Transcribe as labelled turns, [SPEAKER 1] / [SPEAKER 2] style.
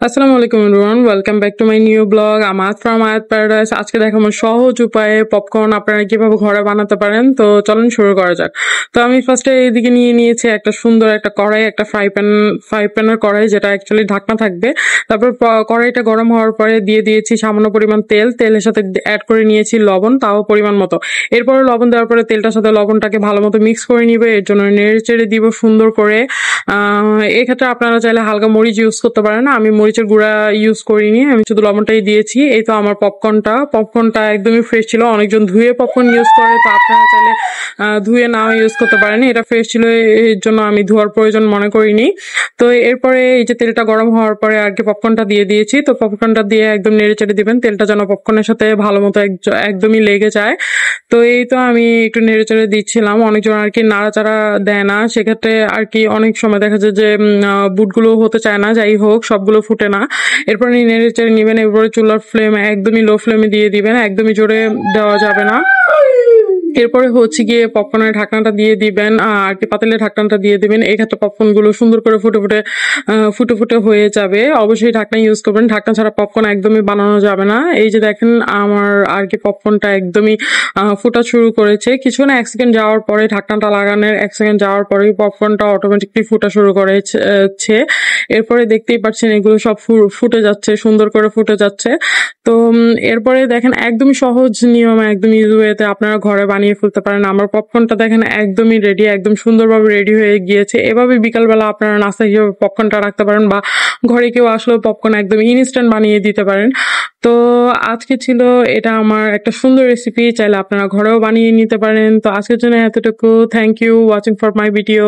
[SPEAKER 1] আসসালামু আলাইকুম everyone, welcome back to my new blog আমাত ফ্রম আয়াত প্যারাডাইস। আজকে দেখাবো সহজ উপায়ে পপকর্ন আপনারা কিভাবে ঘরে বানাতে পারেন। তো চলুন শুরু করা যাক। তো আমি ফার্স্টে এইদিকে নিয়ে নিয়েছি একটা সুন্দর একটা কড়াই, একটা ফ্রাই প্যানের কড়াই, যেটা অ্যাকচুয়ালি ঢাকনা থাকবে। তারপর কড়াইটা গরম হওয়ার পরে দিয়ে দিয়েছি সামান্য পরিমাণ তেল, তেলের সাথে অ্যাড করে নিয়েছি লবণ, তাও পরিমাণ মতো। এরপরে লবণ দেওয়ার পরে তেলটার সাথে লবণটাকে ভালো মতো মিক্স করে নিবে, এর জন্য নেড়ে চেড়ে দিব সুন্দর করে। এক্ষেত্রে আপনারা চাইলে হালকা মরিচ ইউজ করতে পারেন, আমি মরিচের গুঁড়া ইউজ করিনি, আমি শুধু লবণটাই দিয়েছি। এই তো আমার পপকর্নটা একদমই ফ্রেশ ছিল। অনেকজন ধুয়ে পপকর্ন ইউজ করে, তো আপনারা চাইলে ধুয়ে নাও ইউজ করতে পারেন। এটা ফ্রেশ ছিল, এর জন্য আমি ধোয়ার প্রয়োজন মনে করিনি। তো এরপরে এই যে তেলটা গরম হওয়ার পরে আর কি পপকর্নটা দিয়ে দিয়েছি। তো পপকর্নটা দিয়ে একদম নেড়ে চেড়ে দিবেন, তেলটা যেন পপকর্নের সাথে ভালো মতো একদমই লেগে যায়। তো এই তো আমি একটু নেড়ে চেড়ে দিচ্ছিলাম। অনেকজন আর কি নাড়াচাড়া দেয় না, সেক্ষেত্রে আর কি অনেক সময় দেখা যায় যে বুটগুলো হতে চায় না, যাই হোক সবগুলো ফুটে না। এরপর নেড়ে চেড়ে নিবেন। এরপরে চুলার ফ্লেম একদমই লো ফ্লেমে দিয়ে দিবেন, একদমই জোরে দেওয়া যাবে না। এরপরে হচ্ছে গিয়ে পপকর্নের ঢাকনাটা দিয়ে দিবেন, আর কি পাতিলের ঢাকনাটা দিয়ে দিবেন। এই ক্ষেত্রে পপকর্ন গুলো সুন্দর করে ফুটে ফুটে হয়ে যাবে। অবশ্যই ঢাকনা ইউজ করবেন, ঢাকনা ছাড়া পপকর্ন একদমই বানানো যাবে না। এই যে দেখেন আমার আর কি পপকর্নটা একদমই ফুটা শুরু করেছে। কিছু না 1 সেকেন্ড যাওয়ার পরে, ঢাকনাটা লাগানোর 1 সেকেন্ড যাওয়ার পরেই পপকর্নটা অটোমেটিকলি ফুটা শুরু করেছে। এরপরে দেখতেই পাচ্ছেন এগুলো সব ফুটে যাচ্ছে, সুন্দর করে ফুটে যাচ্ছে। তো এরপরে দেখেন একদমই সহজ নিয়মে, একদম ইজি ওয়েতে আপনারা ঘরে বানিয়ে ফেলতে পারেন। আমার পপকর্নটা দেখেন একদমই রেডি, একদম সুন্দরভাবে রেডি হয়ে গিয়েছে। এভাবে বিকালবেলা আপনারা নাস্তা হিসেবে পপকর্নটা রাখতে পারেন, বা ঘরে কেউ আসলেও পপকর্ন একদম ইনস্ট্যান্ট বানিয়ে দিতে পারেন। তো আজকে ছিল এটা আমার একটা সুন্দর রেসিপি, চাইলে আপনারা ঘরেও বানিয়ে নিতে পারেন। তো আজকের জন্য এতটুকু। Thank you watching for my video.